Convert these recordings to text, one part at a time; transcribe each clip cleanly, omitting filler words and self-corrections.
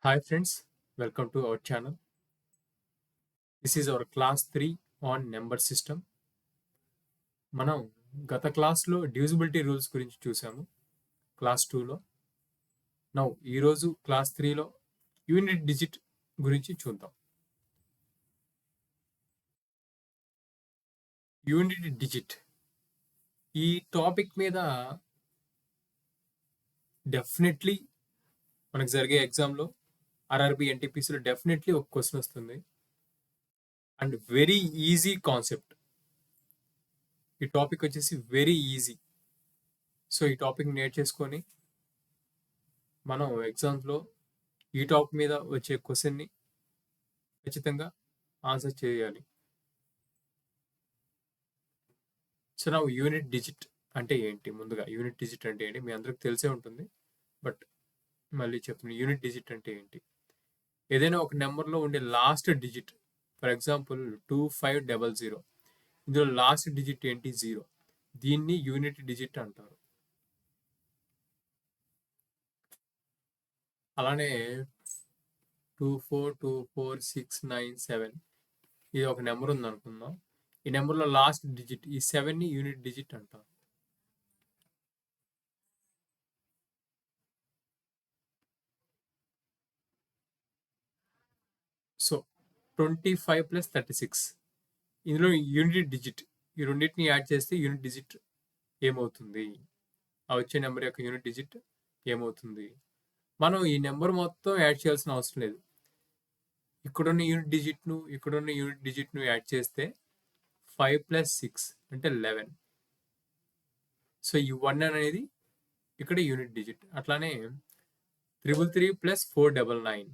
Hi friends, welcome to our channel. This is our class 3 on number system. మనం గత క్లాస్లో divisibility rules గురించి చూసాము క్లాస్ 2లో. నౌ ఈరోజు క్లాస్ 3లో యూనిట్ డిజిట్ గురించి చూద్దాం. యూనిట్ డిజిట్ ఈ టాపిక్ మీద డెఫినెట్లీ మనకు జరిగే ఎగ్జామ్లో ఆర్ఆర్బి ఎన్టీపీసీలో డెఫినెట్లీ ఒక క్వశ్చన్ వస్తుంది అండ్ వెరీ ఈజీ కాన్సెప్ట్. ఈ టాపిక్ వచ్చేసి వెరీ ఈజీ. సో ఈ టాపిక్ నేర్చేసుకొని మనం ఎగ్జామ్స్లో ఈ టాపిక్ మీద వచ్చే క్వశ్చన్ని ఖచ్చితంగా ఆన్సర్ చేయాలి. సో నా యూనిట్ డిజిట్ అంటే ఏంటి? ముందుగా యూనిట్ డిజిట్ అంటే ఏంటి మీ అందరికి తెలిసే ఉంటుంది, బట్ మళ్ళీ చెప్తున్నాను. యూనిట్ డిజిట్ అంటే ఏంటి? ఏదైనా ఒక నెంబర్లో ఉండే లాస్ట్ డిజిట్, ఫర్ ఎగ్జాంపుల్ 2500, ఇందులో లాస్ట్ డిజిట్ ఏంటి? 0. దీన్ని యూనిట్ డిజిట్ అంటారు. అలానే 2424697 ఇది ఒక నెంబర్ ఉంది అనుకుందాం. ఈ నెంబర్లో లాస్ట్ డిజిట్ ఈ 7ని యూనిట్ డిజిట్ అంటారు. సో 25 + 36 ఇందులో యూనిట్ డిజిట్, ఈ రెండింటిని యాడ్ చేస్తే యూనిట్ డిజిట్ ఏమవుతుంది? ఆ వచ్చే నెంబర్ యొక్క యూనిట్ డిజిట్ ఏమవుతుంది? మనం ఈ నెంబర్ మొత్తం యాడ్ చేయాల్సిన అవసరం లేదు. ఇక్కడున్న యూనిట్ డిజిట్ను యాడ్ చేస్తే 5 + 6 అంటే 11. సో ఈ 1 అనేది ఇక్కడ యూనిట్ డిజిట్. అట్లానే 333 + 499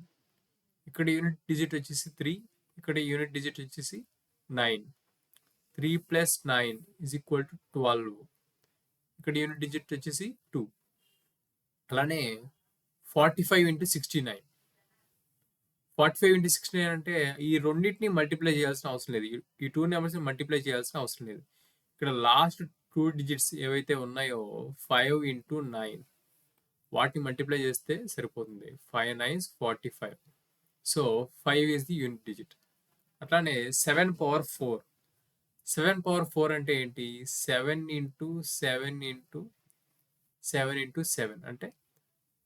ఇక్కడ యూనిట్ డిజిట్ వచ్చేసి 3, ఇక్కడ యూనిట్ డిజిట్ వచ్చేసి 9. 3 + 9 = 12. ఇక్కడ యూనిట్ డిజిట్ వచ్చేసి 2. అలానే 45 × 69. 45 × 69 అంటే ఈ రెండింటిని మల్టిప్లై చేయాల్సిన అవసరం లేదు. ఈ 2 నెంబర్స్ని మల్టిప్లై చేయాల్సిన అవసరం లేదు. ఇక్కడ లాస్ట్ 2 డిజిట్స్ ఏవైతే ఉన్నాయో 5 × 9 వాటిని మల్టిప్లై చేస్తే సరిపోతుంది. 5 9s 45. So 5 is the unit digit. అట్లానే 7 పవర్ 4. 7 పవర్ 4 అంటే ఏంటి? 7 × 7 × 7 × 7 అంటే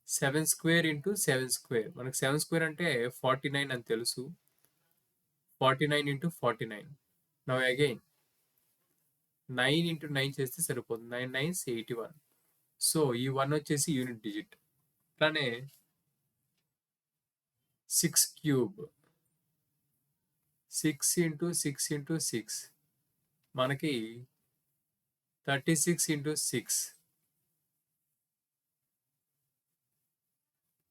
7² × 7². మనకు 7² అంటే 49 అని తెలుసు. 49 × 49. నౌ అగైన్ 9 × 9 చేస్తే సరిపోతుంది. 9 9s 81. సో ఈ 1 వచ్చేసి యూనిట్ డిజిట్. అట్లానే 6³ 6 × 6 × 6 మనకి 36 × 6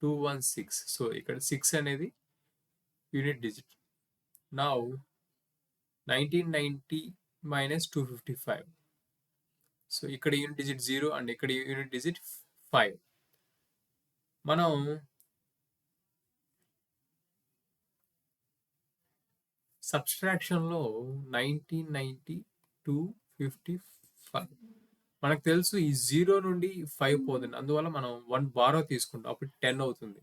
216. సో ఇక్కడ 6 అనేది యూనిట్ డిజిట్. నౌ 1990 - 255. సో ఇక్కడ యూనిట్ డిజిట్ 0 అండ్ ఇక్కడ యూనిట్ డిజిట్ 5. మనం సబ్స్ట్రాక్షన్లో 1990 255 మనకు తెలుసు ఈ 0 నుండి 5 పోతుంది, అందువల్ల మనం 1 బారో తీసుకుంటాం, అప్పుడు 10 అవుతుంది.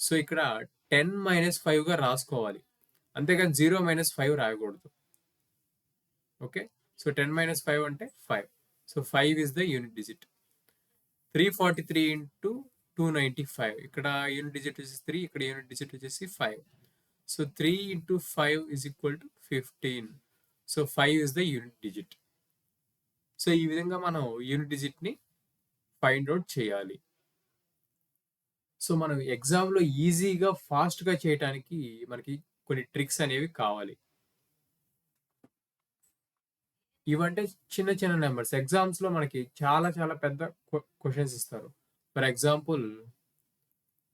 సో ఇక్కడ 10 - 5గా రాసుకోవాలి, అంతేగాని 0 - 5 రాయకూడదు. ఓకే, సో 10 - 5 అంటే 5. So 5 is the unit digit. 343 × 295 ఇక్కడ యూనిట్ డిజిట్ వచ్చేసి 3, ఇక్కడ యూనిట్ డిజిట్ వచ్చేసి 5. So 3 × 5 = 15. So 5 is the unit digit. So ఈ విధంగా మనం యూనిట్ డిజిట్ని ఫైండ్ అవుట్ చేయాలి. సో మనం ఎగ్జామ్లో ఈజీగా ఫాస్ట్గా చేయడానికి మనకి కొన్ని ట్రిక్స్ అనేవి కావాలి. ఇవంటే చిన్న చిన్న నెంబర్స్. ఎగ్జామ్స్లో మనకి చాలా చాలా పెద్ద క్వశ్చన్స్ ఇస్తారు. For example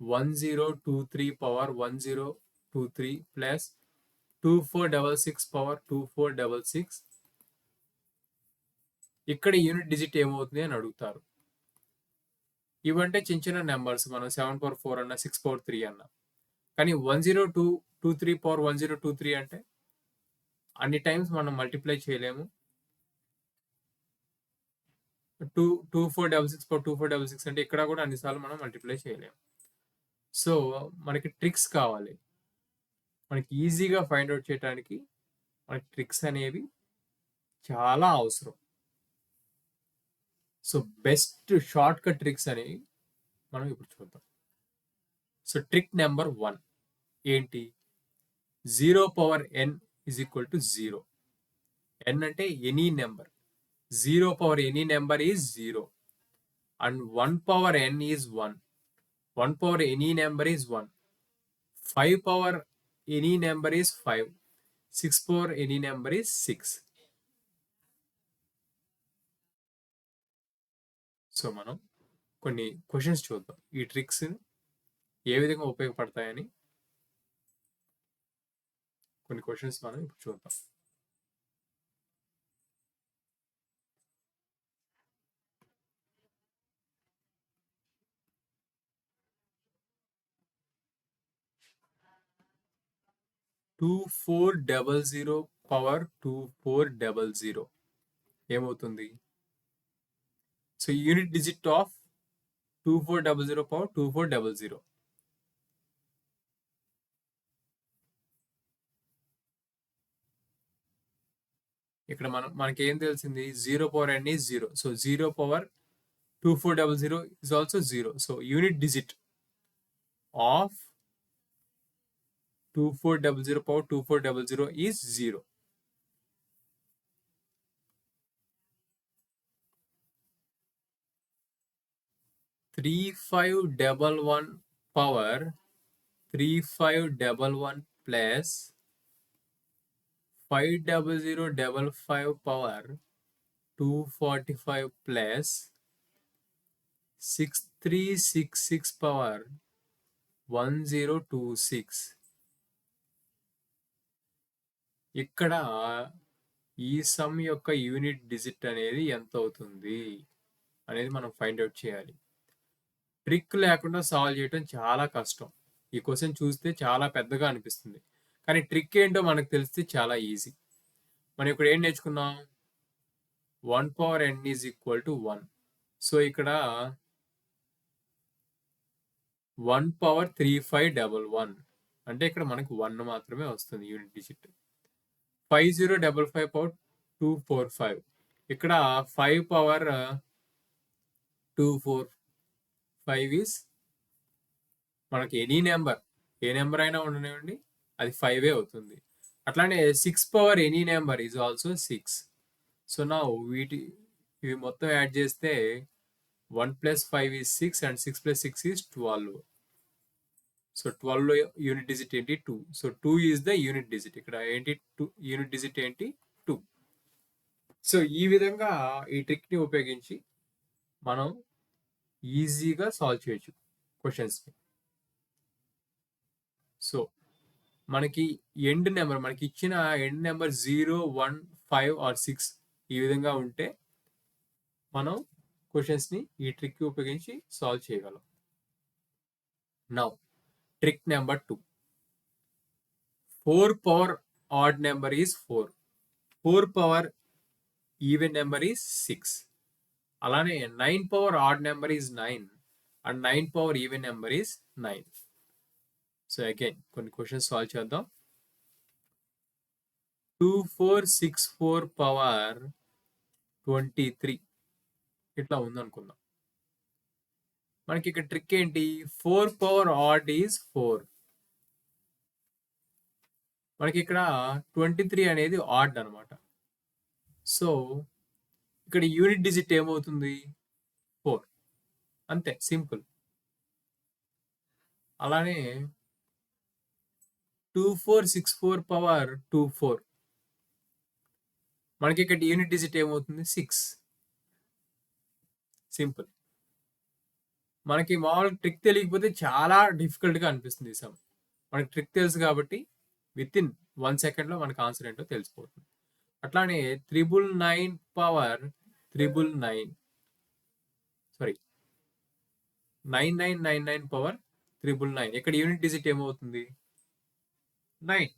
1023 power 1023 plus 2466 power 2466 ఇక్కడ యూనిట్ డిజిట్ ఏమవుతుంది అని అడుగుతారు. ఇవంటే చిన్న చిన్న నెంబర్స్, మనం 7 పవర్ 4 అన్నా 6 పవర్ 3 అన్నా. కానీ 1023 పవర్ 1023 అంటే అన్ని టైమ్స్ మనం మల్టిప్లై చేయలేము. 2466 పవర్ 2466 అంటే ఇక్కడ కూడా అన్నిసార్లు మనం మల్టిప్లై చేయలేము. సో, మనకి ట్రిక్స్ కావాలి. మనకి ఈజీగా ఫైండ్ ఔట్ చేయటానికి మనకి ట్రిక్స్ అనేవి చాలా అవసరం. సో, బెస్ట్ షార్ట్‌కట్ ట్రిక్స్ అనేవి మనం ఇప్పుడు చూద్దాం. సో, ట్రిక్ నంబర్ 1 ఏంటి? 0 power n is equal to 0. n అంటే any number. 0 power any number is 0 and 1 power n is 1. 1 power any number is 1. 5 power any number is 5. 6 power any number is 6. So, మనం కొన్ని questions చూద్దాం. ఈ tricks ఏ విధంగా ఉపయోగపడతాయని కొన్ని questions మనం ఇప్పుడు చూద్దాం. Two four double zero power 2400 ఏమవుతుంది? So unit digit of 2400 power 2400. ఇక్కడ మనకి ఏం తెలిసింది? 0 power n is 0. So 0 power 2400 is also 0. So unit digit of 2400 power 2400 is 0. Three five double one power 3511 plus 50055 power 245 plus 6366 power 1026. ఇక్కడ ఈ some యొక్క unit digit అనేది ఎంత అవుతుంది అనేది మనం ఫైండ్ అవుట్ చేయాలి. ట్రిక్ లేకుండా సాల్వ్ చేయడం చాలా కష్టం. ఈ క్వశ్చన్ చూస్తే చాలా పెద్దగా అనిపిస్తుంది, కానీ ట్రిక్ ఏంటో మనకు తెలిస్తే చాలా ఈజీ. మనం ఇక్కడ ఏం నేర్చుకున్నాం? 1 power n is equal to 1. So ఇక్కడ 1 పవర్ 3511 అంటే ఇక్కడ మనకు 1 మాత్రమే వస్తుంది యూనిట్ డిజిట్. 5055 పవర్ 245 ఇక్కడ 5 పవర్ 245 ఈస్ మనకి ఎనీ నెంబర్, ఏ నెంబర్ అయినా ఉండనివ్వండి, అది 5 అవుతుంది. అట్లానే 6 power any number is also 6. So నా ఇవి మొత్తం యాడ్ చేస్తే 1 plus 5 is 6 and 6 plus 6 is 12. So 12 లో యూనిట్ డిజిట్ ఏంటి? 2. So 2 is the unit digit. ఇక్కడ ఏంటి? 2 యూనిట్ డిజిట్ ఏంటి? 2. సో ఈ విధంగా ఈ ట్రిక్ ని ఉపయోగించి మనం ఈజీగా సాల్వ్ చేయొచ్చు క్వశ్చన్స్. సో మనకి ఎండ్ నెంబర్, మనకి ఇచ్చిన ఎండ్ నెంబర్ 0, 1, 5 ఆర్ 6 ఈ విధంగా ఉంటే మనం క్వశ్చన్స్ ని ఈ ట్రిక్ ఉపయోగించి సాల్వ్ చేయగలం. Now trick number 2. 4 power odd number is 4. 4 power even number is 6. అలానే 9 power odd number is 9 and 9 power even number is 9. So again కొన్ని క్వశ్చన్స్ సాల్వ్ చేద్దాం. 2464 పవర్ 23 ఇట్లా ఉందనుకుందాం. మనకి ఇక్కడ ట్రిక్ ఏంటి? 4 పవర్ ఆడ్ ఈజ్ 4. మనకి ఇక్కడ 23 అనేది ఆడ్ అనమాట. సో ఇక్కడ యూనిట్ డిజిట్ ఏమవుతుంది? 4. అంతే, సింపుల్. అలానే 2464 పవర్ 24 మనకి ఇక్కడ యూనిట్ డిజిట్ ఏమవుతుంది? 6. సింపుల్. మనకి మామూలు ట్రిక్ తెలియకపోతే చాలా డిఫికల్ట్ గా అనిపిస్తుంది ఈ సమ్. మనకి ట్రిక్ తెలుసు కాబట్టి విత్ ఇన్ 1 సెకండ్ లో మనకి ఆన్సర్ ఏంటో తెలిసిపోతుంది. అట్లానే 999 పవర్ 999 సారీ 9999 పవర్ 999 ఇక్కడ యూనిట్ డిజిట్ ఏమవుతుంది? 9.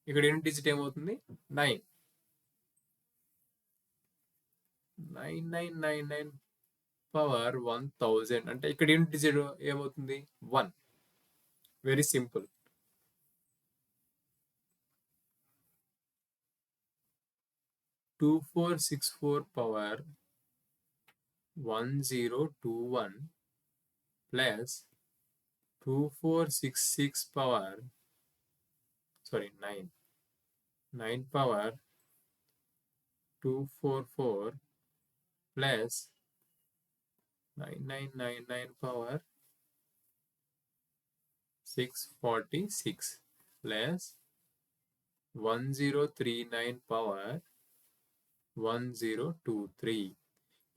ఇక్కడ యూనిట్ డిజిట్ ఏమవుతుంది? 9. 9999 పవర్ 1000 అంటే ఇక్కడ యూనిట్ డిజిట్ ఏమవుతుంది 1. Very simple. 2464 power 1021 plus 2466 power 9 power 244 plus 9999 power 646 plus 1039 power 1023.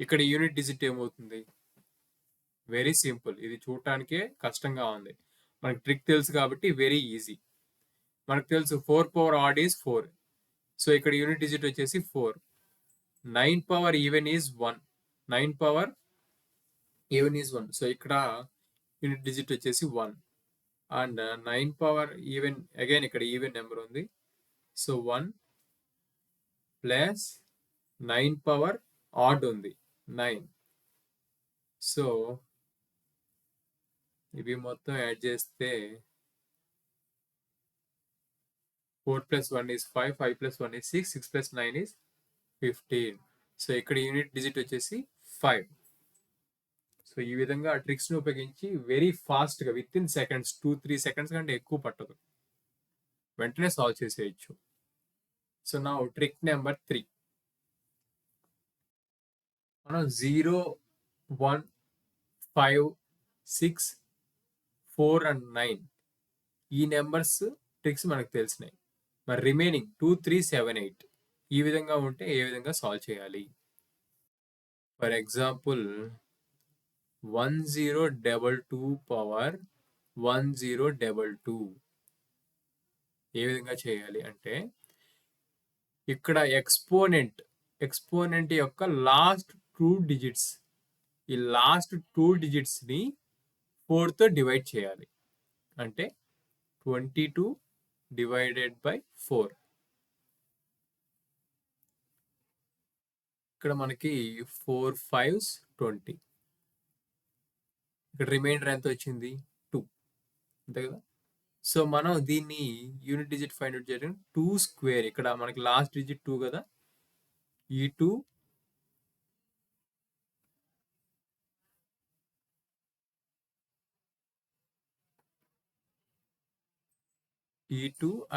ఇక్కడ యూనిట్ డిజిట్ ఏమవుతుంది? Very simple. ఇది చూడటానికే కష్టంగా ఉంది. మనకు ట్రిక్ తెలుసు కాబట్టి వెరీ ఈజీ. మనకు తెలుసు 4 పవర్ ఆడ్ ఈజ్ 4. సో ఇక్కడ యూనిట్ డిజిట్ వచ్చేసి 4. 9 power even is 1. 9 power even is 1. So ఇక్కడ యూనిట్ డిజిట్ వచ్చేసి 1. అండ్ 9 పవర్ ఈవెన్ అగైన్ ఇక్కడ ఈవెన్ నెంబర్ ఉంది. సో 1 ప్లస్ 9 పవర్ ఆడ్ ఉంది 9. సో ఇవి మొత్తం యాడ్ చేస్తే 4 plus 1 is 5, 5 plus 1 is 6, 6 plus 9 is 15. So ఇక్కడ యూనిట్ డిజిట్ వచ్చేసి 5. సో ఈ విధంగా ట్రిక్స్ని ఉపయోగించి వెరీ ఫాస్ట్గా విత్ ఇన్ సెకండ్స్ 2-3 సెకండ్స్ కంటే ఎక్కువ పట్టదు, వెంటనే సాల్వ్ చేసేయచ్చు. సో నా ట్రిక్ నెంబర్ 3. మనం 0, 1, 5, 6, 4 అండ్ 9 ఈ నెంబర్స్ ట్రిక్స్ మనకు తెలిసినాయి. మరి రిమైనింగ్ 2, 3, 7, 8 ఈ విధంగా ఉంటే ఏ విధంగా సాల్వ్ చేయాలి? ఫర్ ఎగ్జాంపుల్ 1022 పవర్ 1022 ఏ విధంగా చేయాలి అంటే ఇక్కడ ఎక్స్పోనెంట్ యొక్క లాస్ట్ 2 డిజిట్స్, ఈ లాస్ట్ 2 డిజిట్స్ని 4తో డివైడ్ చేయాలి. అంటే 22 డివైడెడ్ బై 4. ఇక్కడ మనకి 4 5s 20. ఇక్కడ రిమైండర్ ఎంత వచ్చింది 2, అంతే కదా. సో మనం దీన్ని యూనిట్ డిజిట్ ఫైండ్ అవుట్ చేయడం 2 స్క్వేర్. ఇక్కడ మనకి లాస్ట్ డిజిట్ 2 కదా, ఈ 2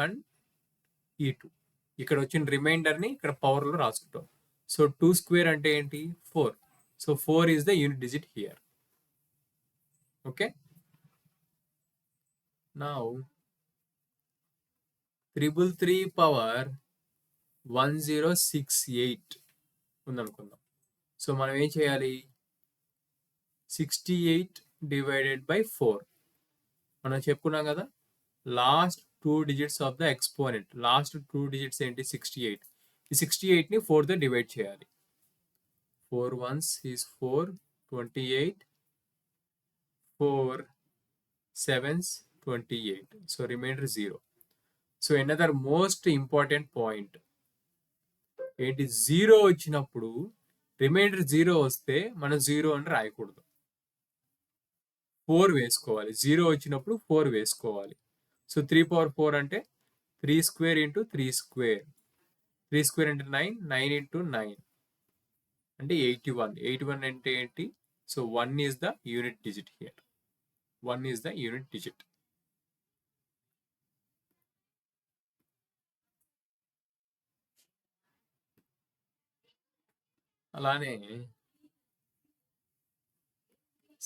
అండ్ E2 ఇక్కడ వచ్చిన రిమైండర్ని ఇక్కడ పవర్లో రాసుకుంటాం. సో 2 స్క్వేర్ అంటే ఏంటి 4. So 4 is the unit digit here. Okay, now 333 power 1068 ఉందనుకుందాం. సో మనం ఏం చేయాలి? 68 డివైడెడ్ బై 4 మనం చెప్పుకున్నాం కదా, last 2 digits of the exponent. Last 2 digits ఏంటి 68. ఈ 68ని 4తో డివైడ్ చేయాలి. 4 1s is 4, 28, 4 7s 28. So remainder 0. So another most important point ఏంటి, 0 వచ్చినప్పుడు రిమైండర్ 0 వస్తే మనం 0 అని రాయకూడదు, 4 వేసుకోవాలి. 0 వచ్చినప్పుడు 4 వేసుకోవాలి. సో 3 పవర్ 4 అంటే 3 స్క్వేర్ ఇంటూ 3 స్క్వేర్. 3 స్క్వేర్ అంటే 9, 9 ఇంటూ 9 అంటే 81. 81 అంటే ఏంటి? So 1 is the unit digit here. 1 is the unit digit. అలానే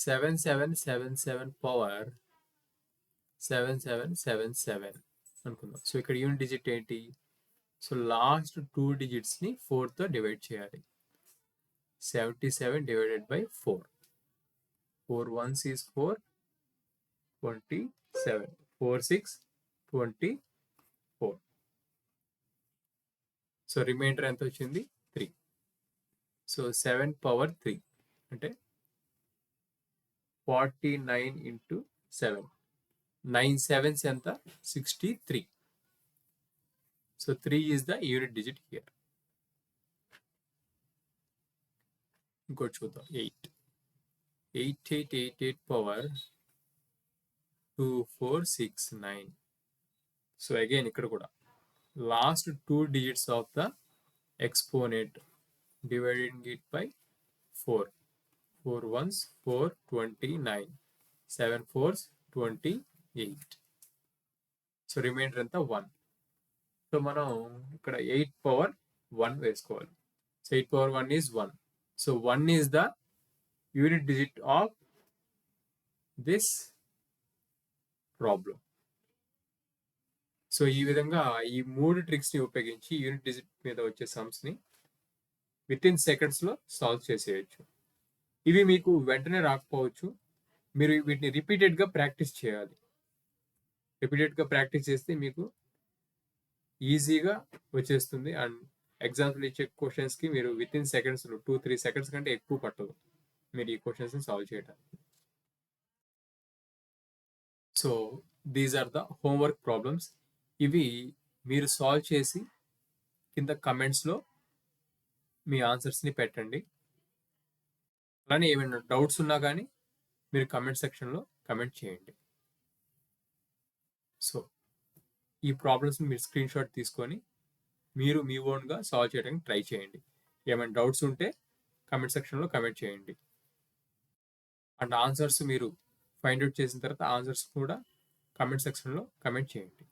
7777 పవర్ 7777 అనుకుందాం. సో ఇక్కడ యూనిట్ డిజిట్ ఏంటి? సో లాస్ట్ 2 డిజిట్స్ని 4తో డివైడ్ చేయాలి. 77 divided by 4. 4 1s is 4, 27. 4 6 24. So remainder ఎంత వచ్చింది 3. సో 7 పవర్ 3 అంటే 49 ఇంటూ 7. 9 7s ఎంత 63. So 3 is the unit digit here. ఇంకోటి చూద్దాం 8. 8888 power 2469. So again ఇక్కడ కూడా last two digits of the exponent dividing it by 4. 4 ones 4, 29. 7 fours 28. So reminder అంతా 1. So మనం ఇక్కడ 8 పవర్ 1 వేసుకోవాలి. So 8 power 1 is 1. So 1 is the unit digit of this problem. So ఈ విధంగా ఈ 3 ట్రిక్స్ని ఉపయోగించి యూనిట్ డిజిట్ మీద వచ్చే సమ్స్ని విత్ ఇన్ సెకండ్స్లో సాల్వ్ చేసేయచ్చు. ఇవి మీకు వెంటనే రాకపోవచ్చు, మీరు వీటిని రిపీటెడ్గా ప్రాక్టీస్ చేయాలి. రిపీటెడ్గా ప్రాక్టీస్ చేస్తే మీకు ఈజీగా వచ్చేస్తుంది. అండ్ ఎగ్జామ్స్లో ఇచ్చే క్వశ్చన్స్కి మీరు విత్ ఇన్ సెకండ్స్లో 2-3 సెకండ్స్ కంటే ఎక్కువ పట్టదు మీరు ఈ క్వశ్చన్స్ని సాల్వ్ చేయడానికి. So these are the homework problems. ఇవి మీరు సాల్వ్ చేసి కింద కమెంట్స్లో మీ ఆన్సర్స్ని పెట్టండి. అలానే ఏమైనా డౌట్స్ ఉన్నా కానీ మీరు కమెంట్ సెక్షన్లో కమెంట్ చేయండి. సో ఈ ప్రాబ్లమ్స్ని మీరు స్క్రీన్ షాట్ తీసుకొని మీరు మీ ఓన్గా సాల్వ్ చేయడానికి ట్రై చేయండి. ఏమైనా డౌట్స్ ఉంటే కమెంట్ సెక్షన్లో కమెంట్ చేయండి. అండ్ ఆన్సర్స్ మీరు ఫైండ్ అవుట్ చేసిన తర్వాత ఆన్సర్స్ కూడా కమెంట్ సెక్షన్లో కమెంట్ చేయండి.